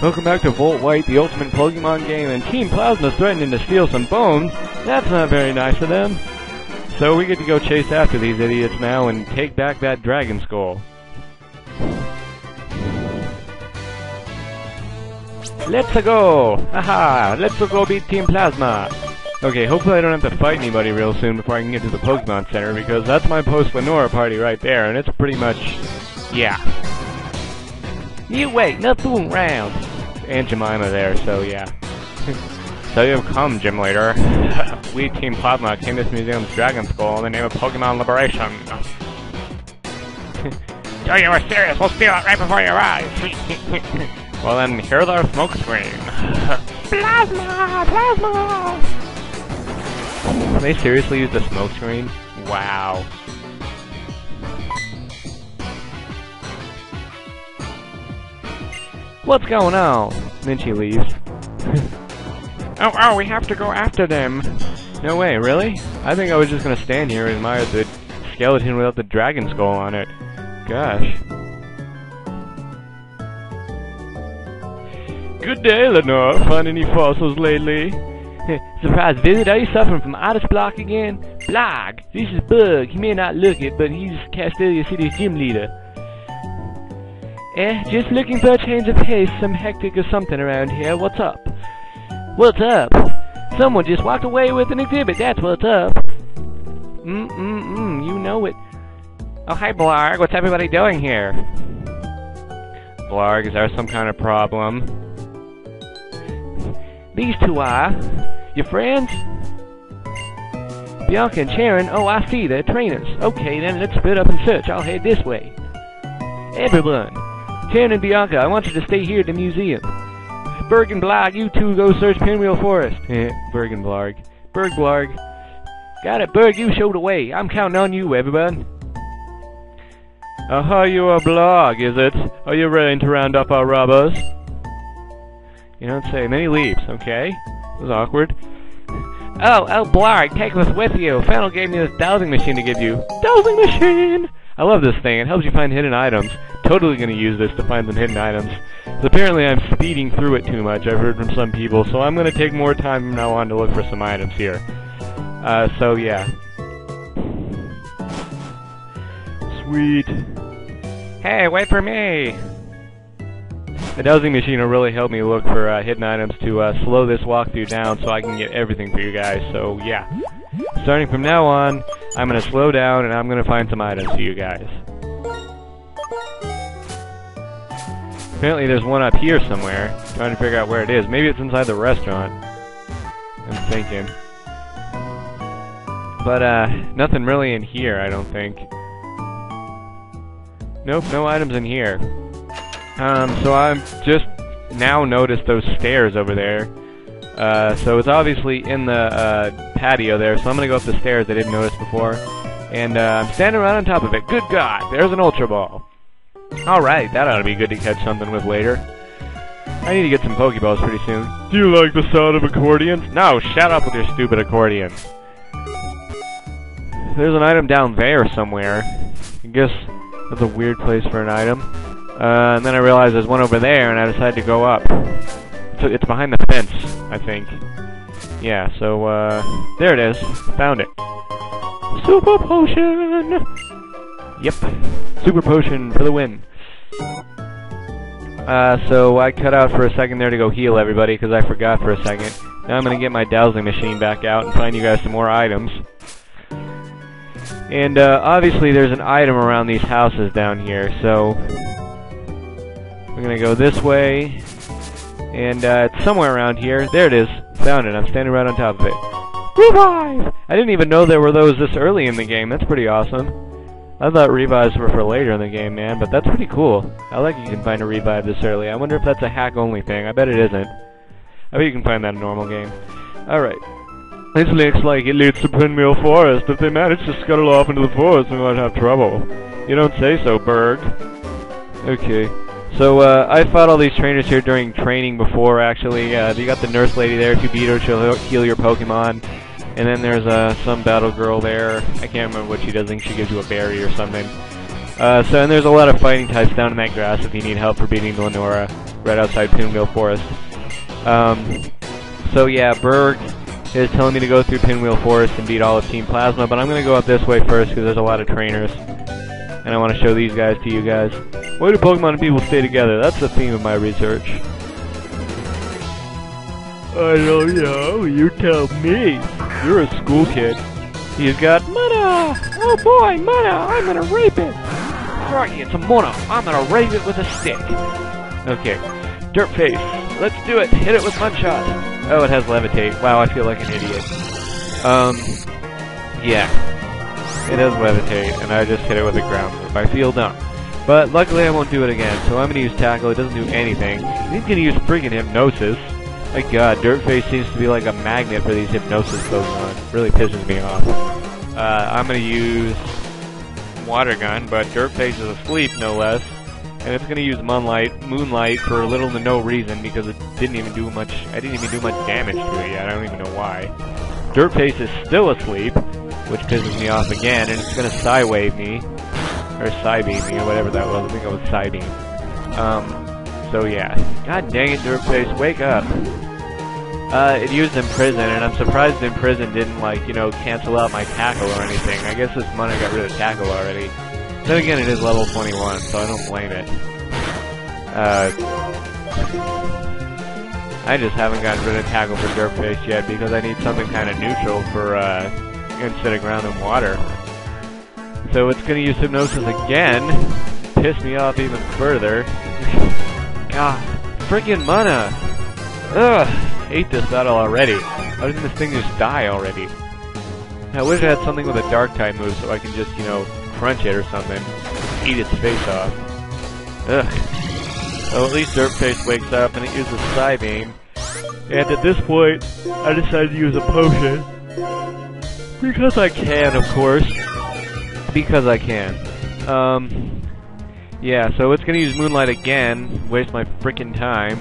Welcome back to Volt White, the ultimate Pokemon game, and Team Plasma's threatening to steal some bones. That's not very nice of them. So we get to go chase after these idiots now and take back that Dragon Skull. Let's go! Haha! Let's go beat Team Plasma! Okay, hopefully I don't have to fight anybody real soon before I can get to the Pokemon Center, because that's my post-Lenora party right there, and it's pretty much... yeah. You wait, not fooling around! Aunt Jemima there, so yeah. So you've come, Gym Leader. We, Team Plasma, came to this museum's Dragon Skull in the name of Pokemon Liberation. So you were serious, we'll steal it right before your eyes! Well then, here's our smoke screen. Plasma! Plasma! They seriously used a smoke screen? Wow. What's going on? Then she leaves. Oh, we have to go after them. No way, really? I think I was just gonna stand here and admire the skeleton without the dragon skull on it. Gosh. Good day, Lenore. Find any fossils lately? Surprise visit, are you suffering from artist block again? Blag! This is Bug. He may not look it, but he's Castelia City's gym leader. Just looking for a change of pace, some hectic or something around here. What's up? What's up? Someone just walked away with an exhibit, that's what's up. You know it. Oh, hi, Blarg. What's everybody doing here? Blarg, is there some kind of problem? These two are... your friends? Bianca and Sharon? Oh, I see, they're trainers. Okay, then let's split up and search. I'll head this way. Everyone! Sharon and Bianca, I want you to stay here at the museum. Berg and Blarg, you two go search Pinwheel Forest. Berg and Blarg. Berg, Blarg. Got it, Berg, you show the way. I'm counting on you, everyone. Aha, you are Blarg, is it? Are you ready to round up our robbers? You don't say. Then he leaves, okay? That was awkward. Oh, Blarg, take us with you. Fennel gave me this Dowsing Machine to give you. Dowsing Machine! I love this thing. It helps you find hidden items. Totally gonna use this to find some hidden items. So apparently I'm speeding through it too much, I've heard from some people, so I'm gonna take more time from now on to look for some items here. So yeah. Sweet. Hey, wait for me! The Dowsing Machine will really help me look for hidden items to slow this walkthrough down so I can get everything for you guys, so yeah. Starting from now on, I'm going to slow down and I'm going to find some items for you guys. Apparently there's one up here somewhere, trying to figure out where it is. Maybe it's inside the restaurant, I'm thinking. But nothing really in here, I don't think. Nope, no items in here. So I've just now noticed those stairs over there. So it's obviously in the patio there, so I'm gonna go up the stairs I didn't notice before. And I'm standing right on top of it. Good God, there's an Ultra Ball. Alright, that ought to be good to catch something with later. I need to get some Pokeballs pretty soon. Do you like the sound of accordions? No, shut up with your stupid accordions. There's an item down there somewhere. I guess that's a weird place for an item. And then I realized there's one over there, and I decided to go up. So it's behind the fence, I think. Yeah, so, there it is. Found it. Super Potion! Yep. Super Potion for the win. So I cut out for a second there to go heal everybody, because I forgot for a second. Now I'm going to get my Dowsing Machine back out and find you guys some more items. And, obviously there's an item around these houses down here, so... we're going to go this way. And, it's somewhere around here. There it is. Found it. I'm standing right on top of it. Revive! I didn't even know there were those this early in the game. That's pretty awesome. I thought revives were for later in the game, man, but that's pretty cool. I like you can find a revive this early. I wonder if that's a hack-only thing. I bet it isn't. I bet you can find that in a normal game. Alright. This looks like it leads to Pinwheel Forest. If they manage to scuttle off into the forest, we might have trouble. You don't say so, Berg. Okay. So, I fought all these trainers here during training before, actually. You got the nurse lady there. If you beat her, she'll heal your Pokemon. And then there's, some battle girl there. I can't remember what she does. I think she gives you a berry or something. And there's a lot of fighting types down in that grass if you need help for beating Lenora, right outside Pinwheel Forest. So yeah, Berg is telling me to go through Pinwheel Forest and beat all of Team Plasma, but I'm going to go up this way first because there's a lot of trainers. And I want to show these guys to you guys. Why do Pokemon and people stay together? That's the theme of my research. I don't know, you tell me. You're a school kid. He's got Mana! Oh boy, Mana! I'm gonna rape it! Froggy, it's a Mana! I'm gonna rape it with a stick! Okay. Dirtface, let's do it! Hit it with Mudshot! Oh, it has Levitate. Wow, I feel like an idiot. Yeah. It does Levitate, and I just hit it with a ground move. I feel dumb. But luckily I won't do it again, so I'm gonna use Tackle. It doesn't do anything. He's gonna use friggin' Hypnosis. My god, Dirtface seems to be like a magnet for these Hypnosis Pokemon. Really pisses me off. I'm gonna use Water Gun, but Dirtface is asleep, no less. And it's gonna use Moonlight for little to no reason because it didn't even do much. I didn't even do much damage to it yet. I don't even know why. Dirtface is still asleep, which pisses me off again, and it's gonna Psy-Wave me. Or Psy-Beam me, or whatever that was. I think it was Psy-Beam. So yeah. God dang it, Dirtface, wake up. It used Imprison, and I'm surprised Imprison didn't, like, you know, cancel out my Tackle or anything. I guess this Mana got rid of Tackle already. Then again, it is level 21, so I don't blame it. I just haven't gotten rid of Tackle for Dirtface yet, because I need something kind of neutral for, instead of ground and water. So it's gonna use Hypnosis again. Piss me off even further. God, freaking Mana! Ugh, hate this battle already. Why doesn't this thing just die already? I wish I had something with a Dark type move so I can just, you know, crunch it or something. Eat its face off. Ugh. Well, at least Dirtface wakes up and it uses Psy-Beam. And at this point, I decided to use a potion. Because I can, of course. Because I can. Yeah, so it's gonna use Moonlight again. Waste my frickin' time.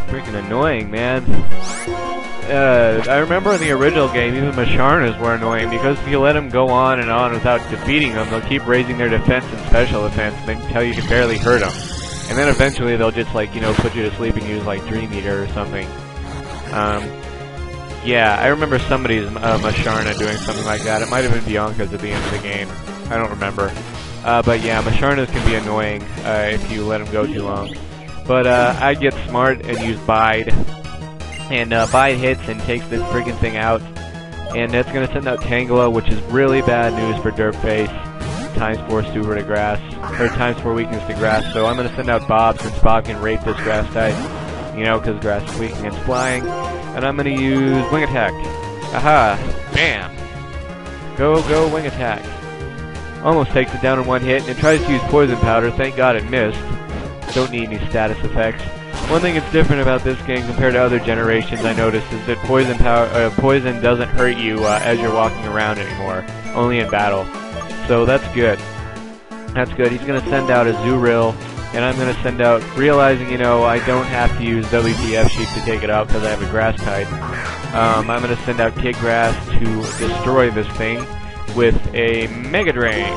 Freaking annoying, man. I remember in the original game, even Masharnas were annoying, because if you let them go on and on without defeating them, they'll keep raising their defense and special defense until you can barely hurt them. And then eventually they'll just, like, you know, put you to sleep and use, like, Dream Eater or something. Yeah, I remember somebody's Masharna doing something like that. It might have been Bianca's at the end of the game. I don't remember. But yeah, Masharnas can be annoying if you let them go too long. But I get smart and use Bide. And Bide hits and takes this freaking thing out. And that's going to send out Tangela, which is really bad news for Dirtface. Times 4 super to grass. Or times 4 weakness to grass. So I'm going to send out Bob, since Bob can rape this grass type. You know, because grass is weak against flying. And I'm going to use Wing Attack. Aha! Bam! Go, Wing Attack. Almost takes it down in one hit, and it tries to use Poison Powder. Thank God it missed. Don't need any status effects. One thing that's different about this game compared to other generations I noticed is that poison doesn't hurt you as you're walking around anymore. Only in battle. So that's good. That's good. He's going to send out a Zuril, and I'm going to send out, realizing, you know, I don't have to use WTF Sheep to take it out because I have a grass type. I'm going to send out Kid Grass to destroy this thing with a Mega Drain.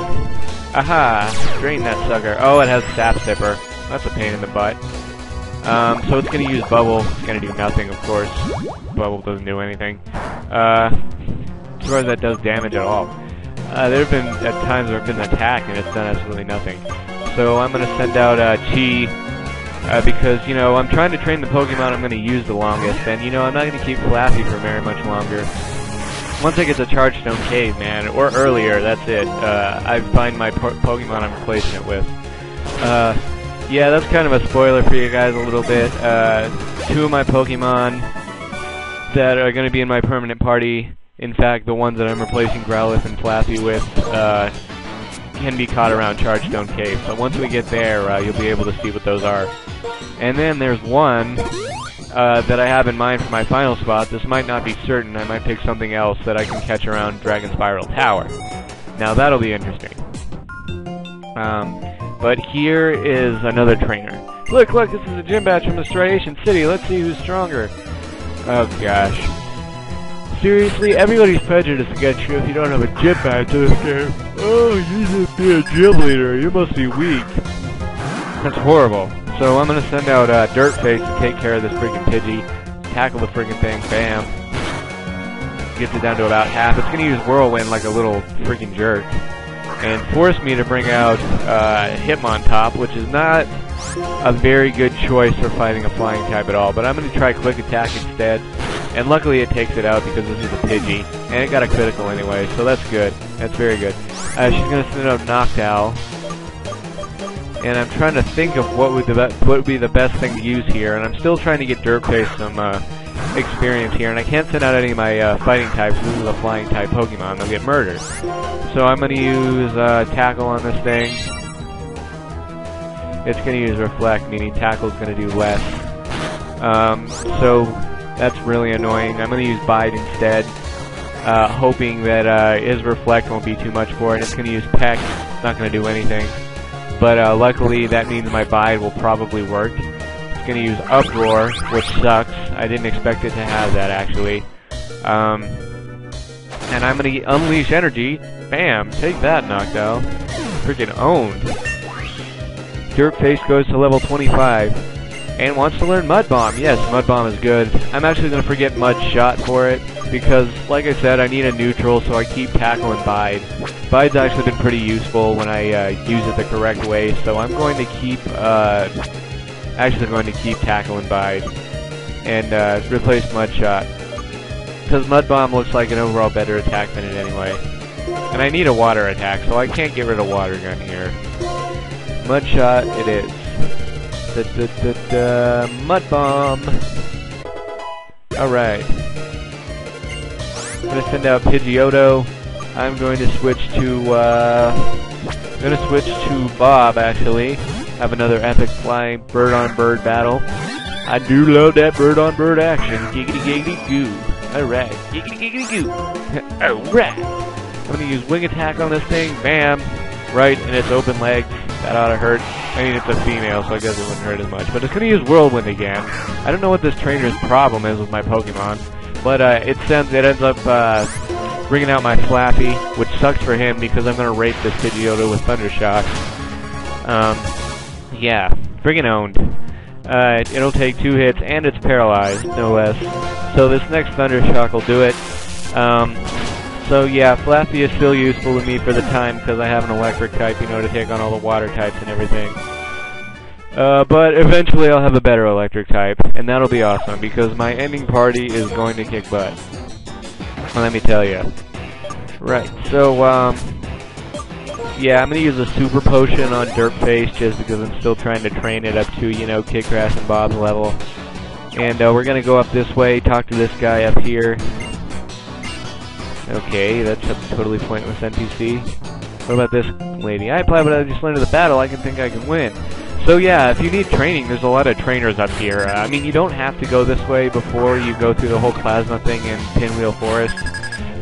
Aha! Drain that sucker. Oh, it has Sap Sipper. That's a pain in the butt. So it's going to use Bubble. It's going to do nothing, of course. Bubble doesn't do anything. As far as that does damage at all. There have been at times where I've been attacked and it's done absolutely nothing. So I'm going to send out Chi, because, you know, I'm trying to train the Pokemon I'm going to use the longest, and, you know, I'm not going to keep Flappy for very much longer. Once I get to Chargestone Cave, man, or earlier, that's it. I find my Pokemon I'm replacing it with. Yeah, that's kind of a spoiler for you guys a little bit. Two of my Pokemon that are going to be in my permanent party, in fact, the ones that I'm replacing Growlithe and Flappy with, can be caught around Chargestone Cave. So once we get there, you'll be able to see what those are. And then there's one that I have in mind for my final spot. This might not be certain. I might pick something else that I can catch around Dragon Spiral Tower. Now that'll be interesting. But here is another trainer. Look, this is a gym badge from the Striation City. Let's see who's stronger. Oh gosh. Seriously, everybody's prejudiced against you if you don't have a gym badge in this game. Oh, you should be a gym leader. You must be weak. That's horrible. So I'm gonna send out Dirtface to take care of this freaking Pidgey. Tackle the freaking thing. Bam. Gets it down to about half. It's gonna use Whirlwind like a little freaking jerk. And force me to bring out Hitmontop, which is not a very good choice for fighting a flying type at all. But I'm gonna try Quick Attack instead. And luckily it takes it out because this is a Pidgey. And it got a critical anyway, so that's good. That's very good. She's going to send out Noctowl. And I'm trying to think of what would be the best thing to use here. And I'm still trying to get Dirtface some experience here. And I can't send out any of my fighting types. This is a flying type Pokemon. They'll get murdered. So I'm going to use Tackle on this thing. It's going to use Reflect, meaning Tackle's going to do less. So that's really annoying. I'm going to use Bide instead, hoping that his Reflect won't be too much for it. It's going to use Peck. It's not going to do anything. But luckily, that means my Bide will probably work. It's going to use Uproar, which sucks. I didn't expect it to have that, actually. And I'm going to Unleash Energy. Bam! Take that, Noctowl. Freaking owned. Dirtface goes to level 25. And wants to learn Mud Bomb. Yes, Mud Bomb is good. I'm actually going to forget Mud Shot for it, because, like I said, I need a neutral, so I keep Tackle and Bide. Bide's actually been pretty useful when I use it the correct way, so I'm going to keep, Tackle and Bide, and replace Mud Shot. Because Mud Bomb looks like an overall better attack than it anyway. And I need a water attack, so I can't get rid of Water Gun here. Mud Shot it is. Mud Bomb. Alright. I'm gonna send out Pidgeotto. I'm going to switch to Bob, actually. Have another epic flying bird-on-bird battle. I do love that bird-on-bird action. Giggity-giggity-goo. Alright. Giggity-giggity-goo. Alright. I'm gonna use Wing Attack on this thing. Bam. Right in its open legs. That ought to hurt. I mean, it's a female, so I guess it wouldn't hurt as much. But it's going to use Whirlwind again. I don't know what this trainer's problem is with my Pokemon. But it ends up bringing out my Flappy, which sucks for him because I'm going to rape this Pidgeotto with Thunder Shock. Yeah, friggin' owned. It'll take 2 hits, and it's paralyzed, no less. So this next Thunder Shock will do it. So yeah, Flappy is still useful to me for the time because I have an electric type, you know, to take on all the water types and everything. But eventually I'll have a better electric type, and that'll be awesome because my ending party is going to kick butt. Let me tell you. Right, so yeah, I'm gonna use a Super Potion on Dirtface just because I'm still trying to train it up to, you know, Kidcrass and Bob's level. And we're gonna go up this way, talk to this guy up here. Okay, that's a totally pointless NPC. What about this lady? I apply, but I just learned the battle. I can think I can win. So yeah, if you need training, there's a lot of trainers up here. I mean, you don't have to go this way before you go through the whole plasma thing in Pinwheel Forest.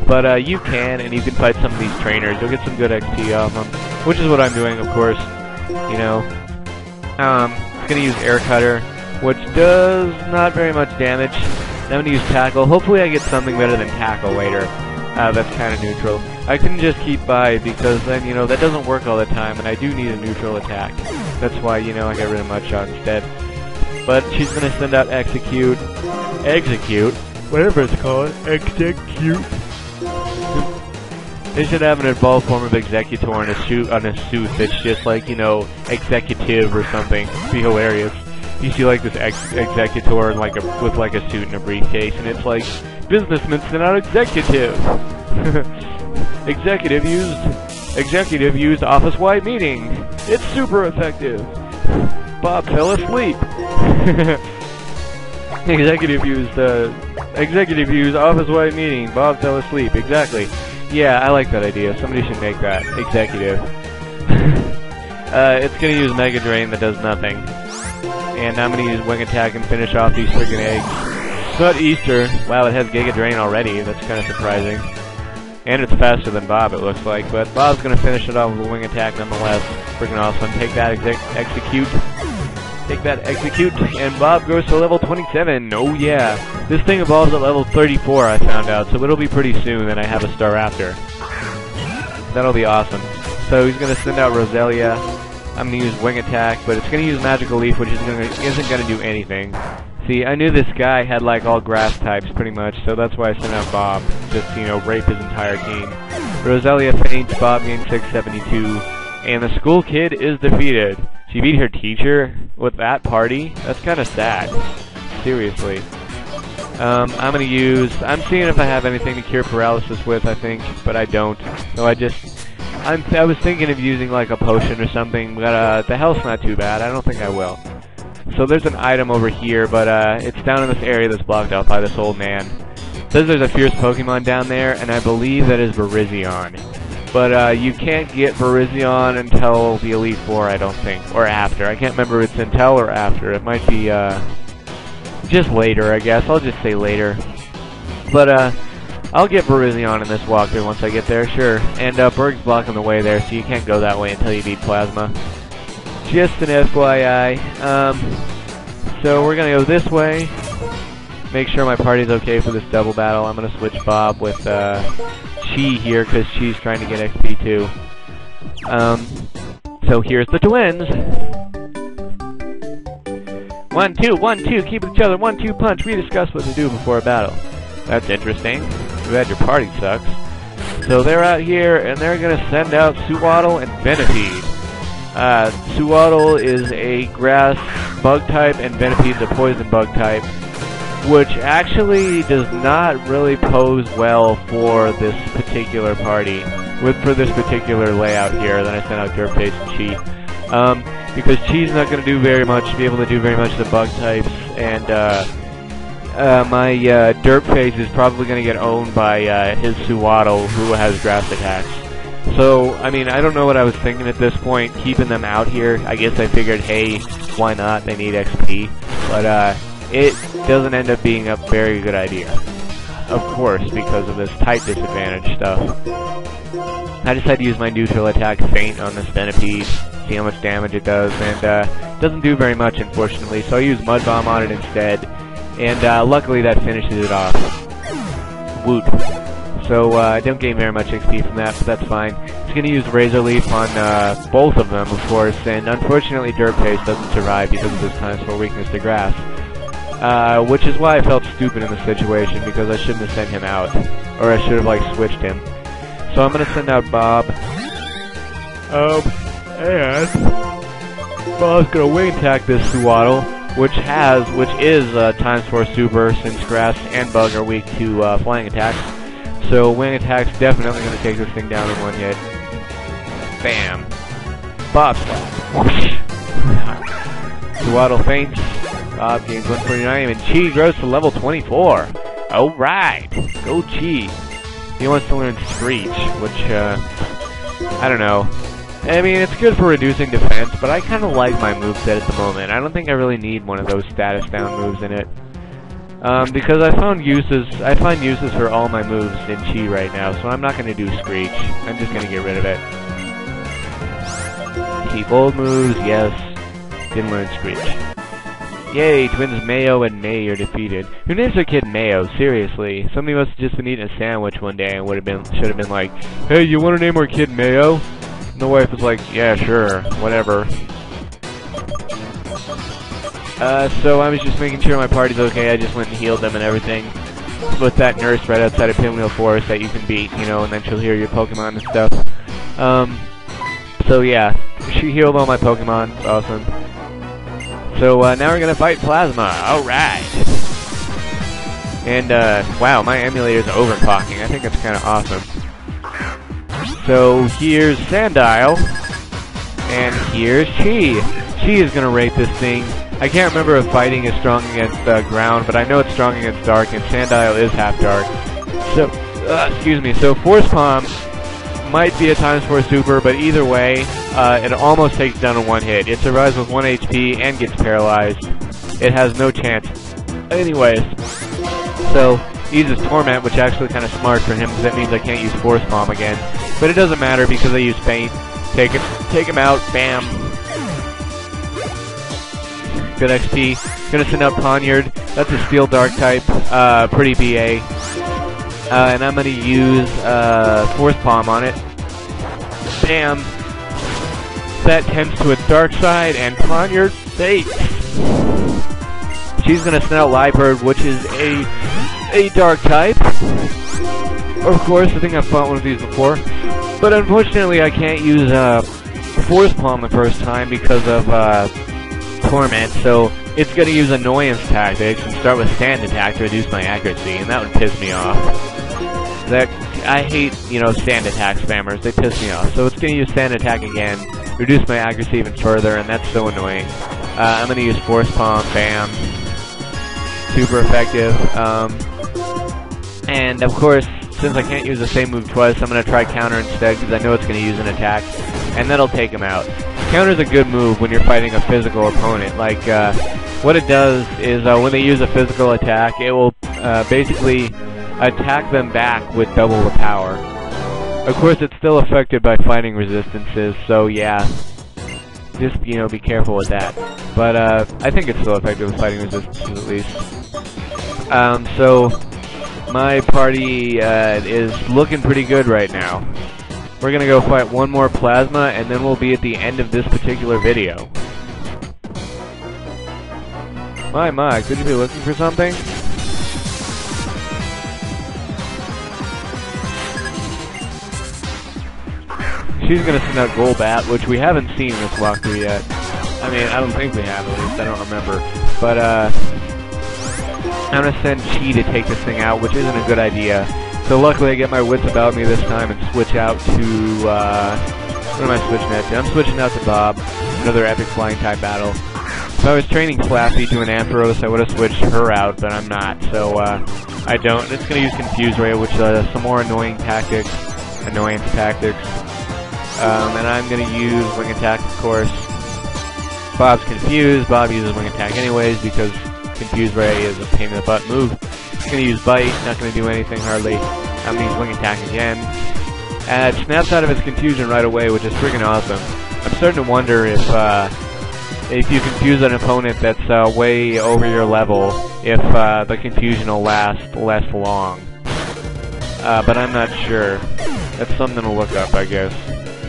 But you can, and you can fight some of these trainers. You'll get some good XP off them, which is what I'm doing, of course. You know, I'm gonna use Air Cutter, which does not very much damage. I'm gonna use Tackle. Hopefully, I get something better than Tackle later. That's kind of neutral. I couldn't just keep Bide because then, you know, that doesn't work all the time, and I do need a neutral attack. That's why, you know, I got rid of Mud Shot instead. But she's gonna send out Execute, whatever it's called, Execute. They should have an evolved form of Executor on a suit that's just like, you know, Executive or something. It'd be hilarious. You see like this Executor like with like a suit and a briefcase, and it's like, businessmen sent out Executive. Executive used office-wide meeting. It's super effective. Bob fell asleep. Executive used office-wide meeting. Bob fell asleep. Exactly. Yeah, I like that idea. Somebody should make that. Executive. It's gonna use Mega Drain that does nothing. And I'm gonna use Wing Attack and finish off these friggin' eggs. It's not Easter. Wow, it has Giga Drain already. That's kind of surprising. And it's faster than Bob, it looks like. But Bob's gonna finish it off with a Wing Attack nonetheless. Freaking awesome. Take that, Execute. Take that, Execute. And Bob goes to level 27. Oh yeah. This thing evolves at level 34, I found out. So it'll be pretty soon that I have a Staraptor. That'll be awesome. So he's going to send out Roselia. I'm going to use Wing Attack, but it's going to use Magical Leaf, which isn't going to do anything. See, I knew this guy had like all grass types pretty much, so that's why I sent out Bob. Just, you know, rape his entire team. Roselia faints, Bob gains 672, and the school kid is defeated. She beat her teacher with that party? That's kind of sad. Seriously. I'm seeing if I have anything to cure paralysis with, I think, but I don't. So I was thinking of using like a potion or something, but the health's not too bad. I don't think I will. So there's an item over here, but it's down in this area that's blocked out by this old man. It says there's a fierce Pokemon down there, and I believe that is Virizion. But you can't get Virizion until the Elite Four, I don't think, or after. I can't remember if it's until or after. It might be just later, I guess. I'll just say later. But I'll get Virizion in this walkthrough once I get there, sure. And Berg's blocking the way there, so you can't go that way until you beat Plasma. Just an FYI. So we're gonna go this way. Make sure my party's okay for this double battle. I'm gonna switch Bob with Chi here, because Chi's trying to get XP too. So here's the twins. 1, 2, 1, 2, keep each other, 1, 2 punch. We discuss what to do before a battle. That's interesting. Too bad your party sucks. So they're out here, and they're gonna send out Suwaddle and Venipede. Suwaddle is a grass bug type, and Venipede's a poison bug type, which actually does not really pose well for this particular party, for this particular layout here. Then I sent out Dirtface and Chi, because Chi's not going to do very much, be able to do very much of the bug types, and my Dirtface is probably going to get owned by his Suwaddle, who has grass attacks. So, I mean, I don't know what I was thinking at this point, keeping them out here. I guess I figured, hey, why not? They need XP. But, it doesn't end up being a very good idea. Of course, because of this type disadvantage stuff. I just had to use my neutral attack Feint on this Venipede, see how much damage it does, and it doesn't do very much, unfortunately, so I used Mud Bomb on it instead, and luckily that finishes it off. Woot. So I don't gain very much XP from that, but that's fine. It's going to use Razor Leaf on both of them, of course, and unfortunately Dirtface doesn't survive because of his times 4 weakness to grass. Which is why I felt stupid in this situation, because I shouldn't have sent him out. Or I should have, like, switched him. So I'm going to send out Bob. And Bob's going to Wing Attack this Suwaddle, which is times 4 super, since grass and bug are weak to flying attacks. So Wing Attack's definitely going to take this thing down in one hit. Bam. Bob Slap. Suwaddle faints. Bob gains 149, and Chi grows to level 24. Alright. Go Chi. He wants to learn Screech, which, I don't know. I mean, it's good for reducing defense, but I kind of like my moveset at the moment. I don't think I really need one of those status down moves in it. Because I find uses for all my moves in Chi right now, so I'm not going to do Screech. I'm just going to get rid of it. Keep old moves, yes. Didn't learn Screech. Yay, twins Mayo and May are defeated. Who names their kid Mayo? Seriously. Somebody must have just been eating a sandwich one day and should have been like, hey, you want to name our kid Mayo? And the wife was like, yeah, sure, whatever. So I was just making sure my party's okay. I just went and healed them and everything. With that nurse right outside of Pinwheel Forest that you can beat, you know, and then she'll hear your Pokemon and stuff. So yeah, she healed all my Pokemon. It's awesome. So now we're gonna fight Plasma. Alright. And wow, my emulator's overclocking. I think that's kinda awesome. So here's Sandile. And here's Chi. Chi is gonna rape this thing. I can't remember if fighting is strong against ground, but I know it's strong against dark, and Sandile is half dark. So excuse me, so Force Palm might be a times 4 super, but either way, it almost takes down in one hit. It survives with 1 HP and gets paralyzed. It has no chance. Anyways, so he uses Torment, which actually kind of smart for him, because that means I can't use Force Palm again. But it doesn't matter because I use Feint. Take him out, bam. Good XP. Gonna send out Poniard. That's a Steel Dark type, pretty BA. And I'm gonna use Force Palm on it. bam, that tends to a dark side, and on your face. She's gonna send out Liebird, which is a dark type. Of course, I think I've fought one of these before, but unfortunately I can't use Force Palm the first time because of Torment, so it's gonna use Annoyance tactics and start with Stand Attack to reduce my accuracy, and that would piss me off. I hate, Stand Attack spammers, they piss me off. So it's gonna use Stand Attack again, reduce my accuracy even further, and that's so annoying. I'm gonna use Force Palm, bam. Super effective. And of course, since I can't use the same move twice, I'm going to try Counter instead because I know it's going to use an attack, and that'll take him out. Counter's a good move when you're fighting a physical opponent. Like, what it does is when they use a physical attack, it will basically attack them back with double the power. Of course, it's still affected by fighting resistances, so yeah, just, be careful with that. But I think it's still effective with fighting resistances at least. So my party is looking pretty good right now. We're gonna go fight one more Plasma, and then we'll be at the end of this particular video. My, could you be looking for something? She's gonna send out Golbat, which we haven't seen in this walkthrough yet. I mean, I don't think we have, at least, I don't remember. But, I'm gonna send Chi to take this thing out, which isn't a good idea. So luckily I get my wits about me this time and switch out to, what am I switching out to? I'm switching out to Bob, another epic flying type battle. If I was training Flappy to an Ampharos, I would have switched her out, but I'm not, so, I don't. It's gonna use Confuse Ray, which is some more annoyance tactics. And I'm gonna use Wing Attack, of course. Bob's confused. Bob uses Wing Attack anyways because Confuse Ray is a pain in the butt move. He's gonna use Bite, not gonna do anything hardly. I'm gonna use Wing Attack again. And it snaps out of its confusion right away, which is freaking awesome. I'm starting to wonder if you confuse an opponent that's way over your level, if the confusion will last less long. But I'm not sure. That's something to look up, I guess.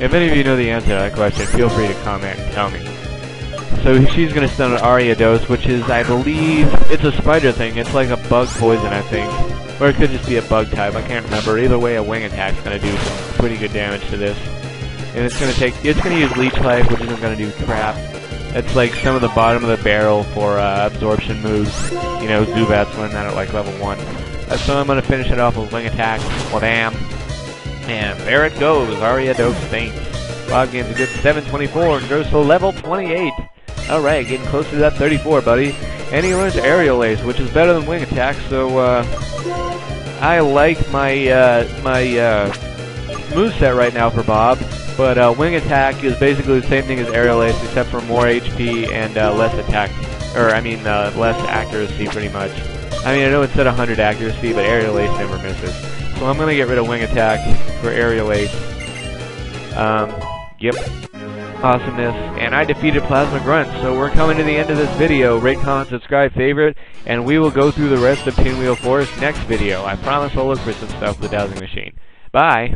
If any of you know the answer to that question, feel free to comment and tell me. So she's going to stun an Ariados, which is, I believe, it's a spider thing. It's like a bug poison, I think. Or it could just be a bug type, I can't remember. Either way, a Wing Attack's going to do some pretty good damage to this. And it's going to use Leech Life, which isn't going to do crap. It's like some of the bottom of the barrel for absorption moves. Zubat's learned that at like level 1. So I'm going to finish it off with Wing Attack. Well, damn. And there it goes, Ariados faints. Bob gains a good 724 and goes to level 28. Alright, getting close to that 34, buddy. And he learns Aerial Ace, which is better than Wing Attack, so, I like my moveset right now for Bob. But, Wing Attack is basically the same thing as Aerial Ace, except for more HP and, less attack. Less accuracy, pretty much. I mean, I know it said 100 accuracy, but Aerial Ace never misses. So I'm gonna get rid of Wing Attack for Aerial Ace. Yep. Awesomeness. And I defeated Plasma Grunt, so we're coming to the end of this video. Rate, comment, subscribe, favorite, and we will go through the rest of Pinwheel Forest next video. I promise I'll look for some stuff with the Dowsing Machine. Bye!